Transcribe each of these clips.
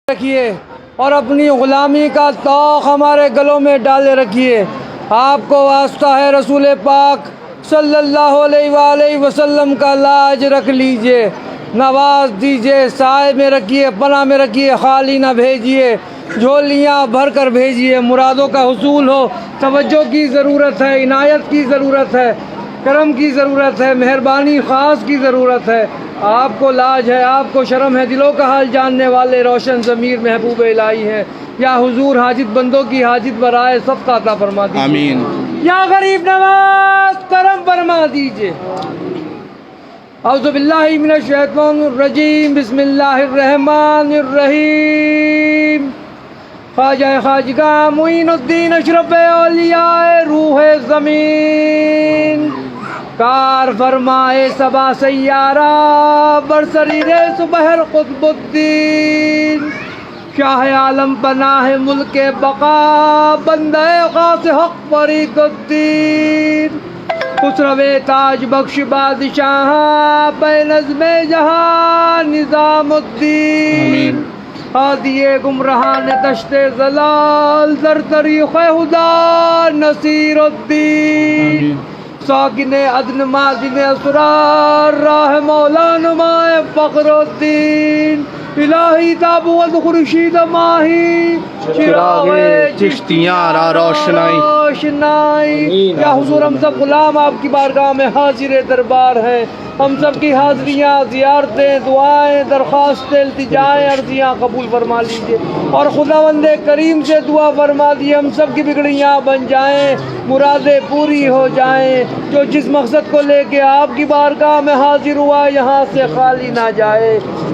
रखिए और अपनी ग़ुलामी का तौक़ हमारे गलों में डाले रखिए। आपको वास्ता है रसूल पाक सल्लल्लाहु अलैहि वसल्लम का लाज रख लीजिए, नवाज दीजिए, साए में रखिए, पनाह में रखिए, खाली ना भेजिए, झोलियाँ भर कर भेजिए। मुरादों का हुसूल हो, तवज्जो की ज़रूरत है, इनायत की ज़रूरत है, करम की ज़रूरत है, मेहरबानी ख़ास की ज़रूरत है। आपको लाज है, आपको शर्म है, दिलों का हाल जानने वाले रोशन ज़मीर महबूब इलाही हैं। या हुजूर हाजित बंदों की हाजित बराए सबका अता फरमा दीजिए। आमीन। या गरीब नवाज करम फरमा दीजिए। औज़ु बिल्लाहि मिनश शैतानिर रजीम, बिस्मिल्लाहिर रहमानिर रहीम। ख्वाजा खाजिगा मुईनुद्दीन अशरफ औलियाए रूहे ज़मीन, कार फरमाए सबा सैयारा बरसरीरे सुबहर कुतुबुद्दीन, शाह आलम पनाह मुल्के बका बंदे ग़ास हक़ फरीदुद्दीन, खुसरवे ताज बख्श बादशाह बेनज़्मे जहां निज़ामुद्दीन, हादिए गुमराहान तश्ते ज़लाल दर तरीक़े हुदा नसीरुद्दीन, साकिने अदन मादिने असरार राह मौला नुमाए फ़ख्रुद्दीन, इलाही ताबूत खुर्शीद माही चिरागे चिश्तियाँ रा रोशनाई। या हुजूर हम सब गुलाम आपकी बारगाह में हाजिर दरबार हैं। हम सब की हाज़रियाँ, ज़ियारतें, दुआएं, दरख्वास्तें, इल्तिजाएं, अर्ज़ियाँ कबूल फरमा लीजिए और खुदावंदे करीम से दुआ फरमा दिए हम सब की बिगड़ियाँ बन जाएं, मुरादें पूरी हो जाएं। जो जिस मकसद को लेके आपकी बारगाह में हाजिर हुआ यहाँ से खाली ना जाए,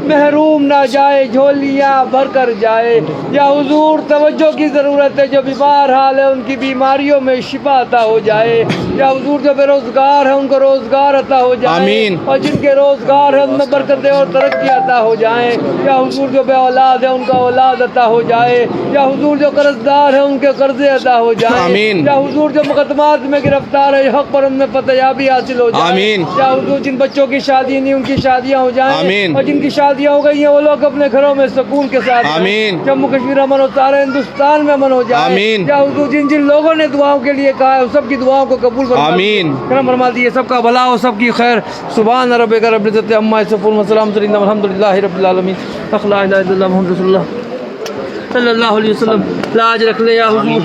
महरूम ना जाए, झोलियाँ भर कर जाए। या हुजूर तवज्जो की ज़रूरत है, जो बीमार हाल है उनकी बीमारियों में शिफा अता हो जाए। या हुजूर जो बेरोज़गार है उनको रोज़गार अता हो जाए। आमीन। और जिनके रोज़गार है उनमें बरकतें और तरक्की अता हो जाए। या हुजूर जो बे औलाद है उनका औलाद अता हो जाए। या हुजूर जो कर्जदार है उनके कर्जे अता हो जाए। आमीन। या हुजूर जो मुकदमात में गिरफ्तार है हक पर उनमें फतयाबी हासिल हो जाए। आमीन। या हुजूर जिन बच्चों की शादी नहीं उनकी शादियाँ हो जाएं। आमीन। और जिनकी शादियाँ हो गई हैं वो लोग अपने घरों में सुकून के साथ आमीन। जम्मू कश्मीर अमन हो, सारे हिंदुस्तान में अमन हो जाए। आमीन। या हुजूर जिन जिन लोगों ने दुआओं के लिए कहा है सबकी दुआओं को कबूल फरमा आमीन। करम फरमा दिए, सबका भला हो, सबकी खैर। सुभान रब्बिका रब्बिल इज्जति अम्मा यसिफून व सलामुन अल्हम्दुलिल्लाहि रब्बिल आलमीन। ला इलाहा इल्लल्लाह मुहम्मदुर रसूलुल्लाह सल्लल्लाहु अलैहि वसल्लम। लाज रख ले या हुजूर,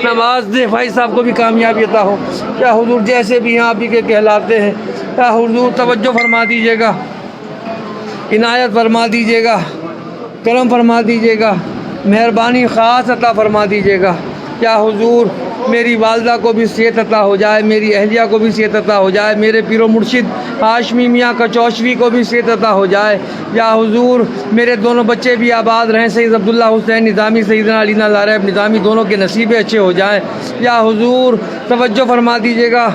नमाज दे भाई साहब को भी कामयाबी अता हो। या हुजूर जैसे भी यहाँ आप ही के कहलाते हैं, या हुजूर तवज्जो फरमा दीजिएगा, इनायत फरमा दीजिएगा, करम फरमा दीजिएगा, मेहरबानी ख़ास अता फरमा दीजिएगा। या हुजूर मेरी वालदा को भी सेहत अता हो जाए, मेरी अहलिया को भी सेहत अता हो जाए, मेरे पीरो मुर्शिद हाशमी मियाँ कचौशवी को भी सेहत अता हो जाए। या हुजूर मेरे दोनों बच्चे भी आबाद रहें, सैयद अब्दुल्ला हुसैन निज़ामी, सैयदना अलीना लारैब निज़ामी, दोनों के नसीबे अच्छे हो जाएँ। या हुजूर तवज्जो फरमा दीजिएगा,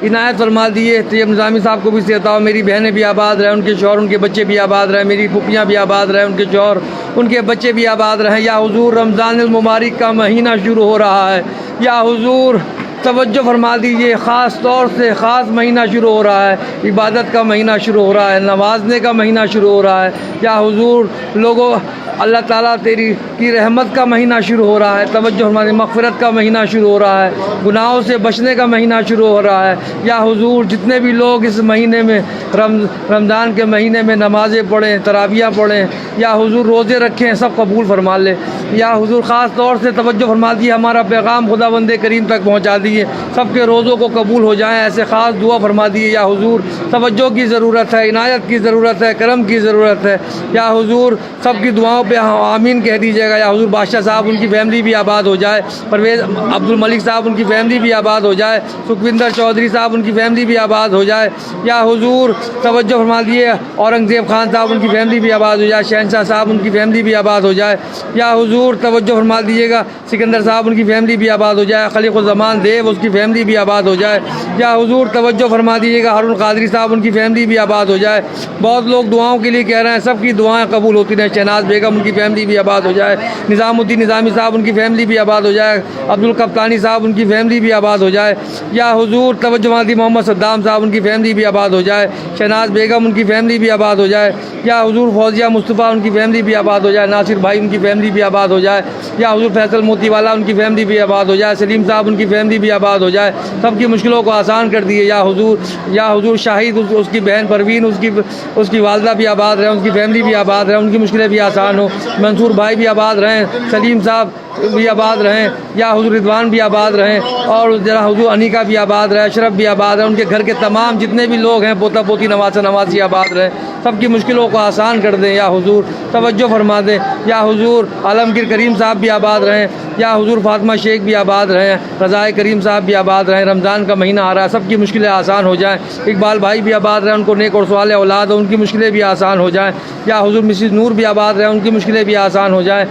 इनायत फरमा दिए। तैयब निज़ामी साहब को भी सेहत हो, मेरी बहनें भी आबाद रहें, उनके शौहर उनके बच्चे भी आबाद रहें, मेरी फुफियाँ भी आबाद रहें, उनके शौहर उनके बच्चे भी आबाद रहें। या हुजूर रमज़ानुल मुबारक का महीना शुरू हो रहा है। या हुजूर तवज्जो फरमा दीजिए, ख़ास तौर से ख़ास महीना शुरू हो रहा है, इबादत का महीना शुरू हो रहा है, नवाजने का महीना शुरू हो रहा है। या हुजूर लोगों अल्लाह ताला तेरी की रहमत का महीना शुरू हो रहा है, तवज्जो हमारी मग़फ़िरत का महीना शुरू हो रहा है, गुनाहों से बचने का महीना शुरू हो रहा है। या हुजूर जितने भी लोग इस महीने में रमज़ान के महीने में नमाज़ें पढ़ें, तरावियाँ पढ़ें, या हुजूर रोज़े रखें, सब कबूल फरमा ले। या हुजूर ख़ास तौर से तवज्जो फरमा दिए, हमारा पैगाम खुदावंदे करीम तक पहुँचा दिए, सबके रोज़ों को कबूल हो जाएँ, ऐसे ख़ास दुआ फरमा दिए। या हुजूर तवज्जो की ज़रूरत है, इनायत की ज़रूरत है, करम की ज़रूरत है। या हुजूर सबकी दुआओं पे आमीन कह दीजिएगा। या हुजूर बादशाह साहब उनकी फैमिली भी आबाद हो जाए, परवेज़ अब्दुल मलिक साहब उनकी फैमिली भी आबाद हो जाए, सुखविंदर चौधरी साहब उनकी फैमिली भी आबाद हो जाए। या हुजूर तवज्जो फरमा दिए, औरंगज़ेब खान साहब उनकी फैमिली भी आबाद हो जाए, शहनशाह साहब उनकी फैमिली भी आबाद हो जाए। या हुजूर तवज्जो फरमा दीजिएगा, सिकंदर साहब उनकी फैमिली भी आबाद हो जाए, खलीक़ुज़्ज़मान देव वो उसकी फैमिली भी आबाद हो जाए। या हुजूर तवज्जो फरमा दीजिएगा हारून कादरी साहब, उनकी फैमिली भी आबाद हो जाए। बहुत लोग दुआओं के लिए कह रहे हैं, सबकी दुआएं कबूल होती रहें। शहनाज बेगम, उनकी फैमिली भी आबाद हो जाए। निज़ामुद्दीन निज़ामी साहब, उनकी फैमिली भी आबाद हो जाए। अब्दुल कप्तानी साहब, उनकी फैमिली भी आबाद हो जाए। या हुजूर तवज्जो मादी मोहम्मद सद्दाम साहब, उनकी फैमिली भी आबाद हो जाए। शहनाज बेगम, उनकी फैमिली भी आबाद हो जाए। या हुजूर फौजिया मुस्तफ़ा, उनकी फैमिली भी आबाद हो जाए। नासिर भाई, उनकी फैमिली भी आबाद हो जाए। या हुजूर फैसल मोतीवाला, उनकी फैमिली भी आबाद हो जाए। सलीम साहब, उनकी फैमिली भी आबाद हो जाए। सबकी मुश्किलों को आसान कर दिए। या हुजूर शाहिद, उसकी बहन परवीन, उसकी वालदा भी आबाद रहें, उनकी फैमिली भी आबाद रहें, उनकी मुश्किलें भी आसान हो। मंसूर भाई भी आबाद रहें, सलीम साहब भी आबाद रहें। या हुजूर रिदवान भी आबाद रहें, और जरा हुजूर अनीका भी आबाद रहे, अशरफ भी आबाद रहें। उनके घर के तमाम जितने भी लोग हैं, पोता पोती नवासा नवासी आबाद रहें। सबकी मुश्किलों को आसान कर दें। या हुजूर तवज्जो फरमा दें। या हुजूर आलमगीर करीम साहब भी आबाद रहें। या हुजूर फातिमा शेख भी आबाद रहें। रज़ाए करीम साहब भी आबाद रहें। रमज़ान का महीना आ रहा है, सबकी मुश्किलें आसान हो जाएँ। इकबाल भाई भी आबाद रहें, उनको नेक और सवाल औलाद हो, उनकी मुश्किलें भी आसान हो जाएँ। या हुजूर मिसिज़ नूर भी आबाद रहें, उनकी मुश्किलें भी आसान हो जाएँ।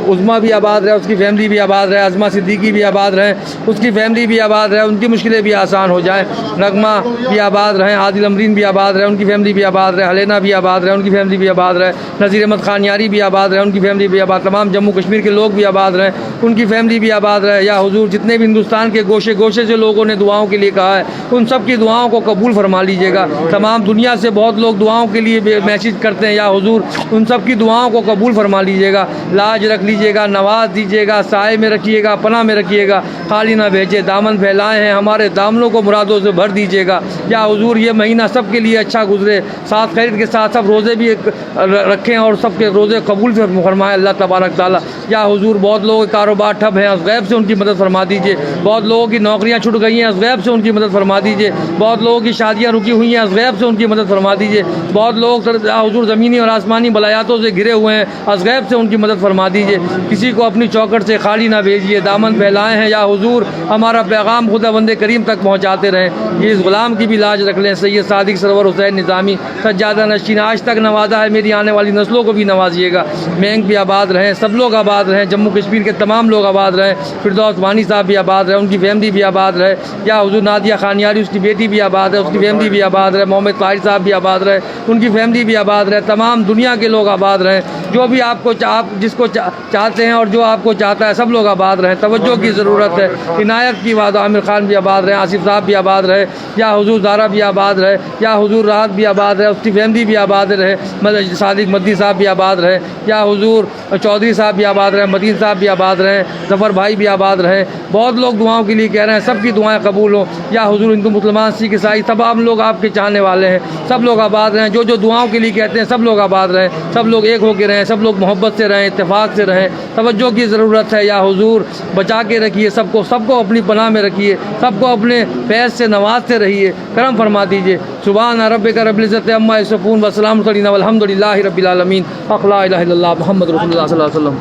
उज़मा भी आबाद रहे, उसकी फैमिली भी आबाद रहे। अज़मा सिद्दीकी भी आबाद रहें, उसकी फैमिली भी आबाद रहे, उनकी मुश्किलें भी आसान हो जाएँ। नगमा भी आबाद रहें, आदिल अमरीन भी आबाद रहे, उनकी फैमिली भी आबाद रहे। हलेना भी आबाद रहे, उनकी फैमिली भी आबाद रहे। नज़ीर अहमद खान यारी भी आबाद रहे, उनकी फैमिली भी आबाद। तमाम जम्मू कश्मीर के लोग भी आबाद रहें, उनकी फैमिली भी आबाद रहे। या हुजूर जितने भी हिंदुस्तान के गोशे गोशे से लोगों ने दुआओं के लिए कहा है, उन सब की दुआओं को कबूल फरमा लीजिएगा। तमाम दुनिया से बहुत लोग दुआओं के लिए मैसेज करते हैं। या हुजूर उन सब की दुआओं को कबूल फरमा लीजिएगा। लाज रख लीजिएगा, नवाज दीजिएगा, साए में रखिएगा, पनाह में रखिएगा, खाली ना भेजे। दामन फैलाए हैं हमारे, दामनों को मुरादों से भर दीजिएगा। या हुजूर ये महीना सबके लिए अच्छा गुजरे, साथ खैर के साथ सब रोज़े भी रखें और सबके रोज़े कबूल फरमाए अल्लाह तबारक ताला। या हुजूर बहुत लोगों के कारोबार ठप हैं, गैब से उनकी मदद फरमा दीजिए। बहुत लोगों की नौकरियां छूट गई हैं, गैब से उनकी मदद फरमा दीजिए। बहुत लोगों की शादियां रुकी हुई हैं, गैब से उनकी मदद फरमा दीजिए। बहुत लोग हुजूर ज़मीनी और आसमानी बलायातों से घिरे हुए हैं, गैब से उनकी मदद फरमा दीजिए। किसी को अपनी चौखट से खाली ना भेजिए। दामन फैलाए हैं या हुजूर हमारा पैगाम खुदा बंदे करीम तक पहुँचाते रहें। ये इस गुलाम की भी लाज रख लें। सैयद सादिक सरवर हुसैन निज़ामी सज्जादा नशीन आज तक नवाजा है, मेरी आने वाली नस्लों को भी नवाजिएगा। बैंक भी आबाद रहें, सब लोग आबाद रहें, जम्मू कश्मीर के तमाम लोग आबाद रहें। फिरदौस वानी साहब भी आबाद रहे, उनकी फैमिली भी आबाद रहे। या हुजूर नादिया खानियारी, उसकी बेटी भी आबाद है, उसकी फैमिली भी आबाद रहे। मोहम्मद ताहिर साहब भी आबाद रहे, उनकी फैमिली भी आबाद रहे। तमाम दुनिया के लोग आबाद रहें, जो भी आपको आप जिसको चाहते हैं और जो आपको चाहता है, सब लोग आबाद रहें। तवज्जो की ज़रूरत है। इनायत की बात, आमिर खान भी आबाद रहे, आसिफ साहब भी आबाद रहे। या हुजूर दारा भी आबाद रहे। या हुजूर राहत भी आबाद रहे, उसकी फैमिली भी आबाद रहे। मतलब सादिक मद्दी साहब भी आबाद रहे। या हुजूर चौधरी साहब भी आबाद रहे, मदीन साहब भी आबाद रहे, ज़फ़र भाई भी आबाद रहे। बहुत लोग दुआओं के लिए कह रहे हैं, सबकी दुआएं कबूल हो। या हुजूर हिंदू मुसलमान सिख ईसाई तमाम लोग आपके चाहने वाले हैं, सब लोग आबाद रहें। जो जो दुआओं के लिए कहते हैं, सब लोग आबाद रहें, सब लोग एक होकर रहें, सब लोग मोहब्बत से रहें, इत्तेफाक से रहें। तवज्जो की ज़रूरत है। या हुजूर बचा के रखिए सबको, सबको अपनी पनाह में रखिए, सबको अपने फैज़ से नवाजते रहिए, करम फरमा दीजिए। सुभान रब्बिका रब्बिल इज़्ज़ति अम्मा यसिफून व सलामुन अलैहि वल्हम्दुलिल्लाहि रब्बिल आलमीन। ला इलाहा इल्लल्लाह मुहम्मद रसूलुल्लाह सल्लल्लाहु अलैहि वसल्लम।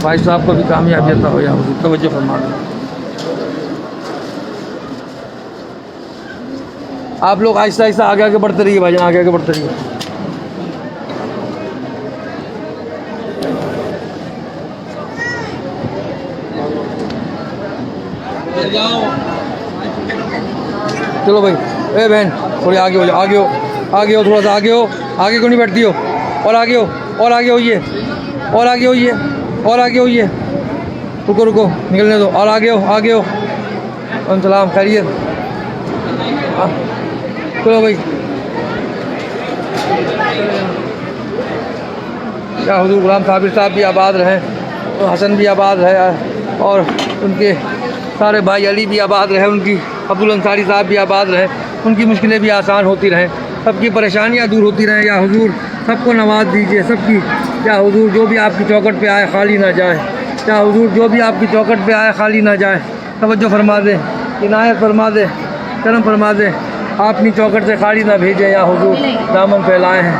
भाई साहब को भी कामयाबी अता हो। या हुजूर तवज्जो फरमा दें। आप लोग आहिस्ता आहिस्ता आगे आगे बढ़ते रहिए भाईजान, आगे आगे बढ़ते रहिए। चलो भाई, ए बहन थोड़ी आगे हो जाओ, आगे हो, आगे हो, थोड़ा सा आगे हो। आगे क्यों नहीं बैठती हो? और आगे हो, और आगे होइए, और आगे होइए, और आगे होइए। रुको रुको, निकलने दो। और आगे हो, आगे हो। सलाम, खैरियत? चलो भाई। या हुजूर गुलाम साबिर साहब भी आबाद रहें, हसन भी आबाद रहे, और उनके सारे भाई अली भी आबाद रहे, उनकी अब्दुल अंसारी साहब भी आबाद रहे, उनकी मुश्किलें भी आसान होती रहें, सबकी परेशानियां दूर होती रहें। या हुजूर सबको नवाज दीजिए, सबकी। या हुजूर जो भी आपकी चौखट पे आए खाली ना जाए। या हुजूर जो भी आपकी चौखट पे आए खाली ना जाए। तवज्जो फरमा दें, इनायत फरमा दें, करम फरमा दें, अपनी चौखट से खाली ना भेजें। या हुजूर दामन फैलाए हैं।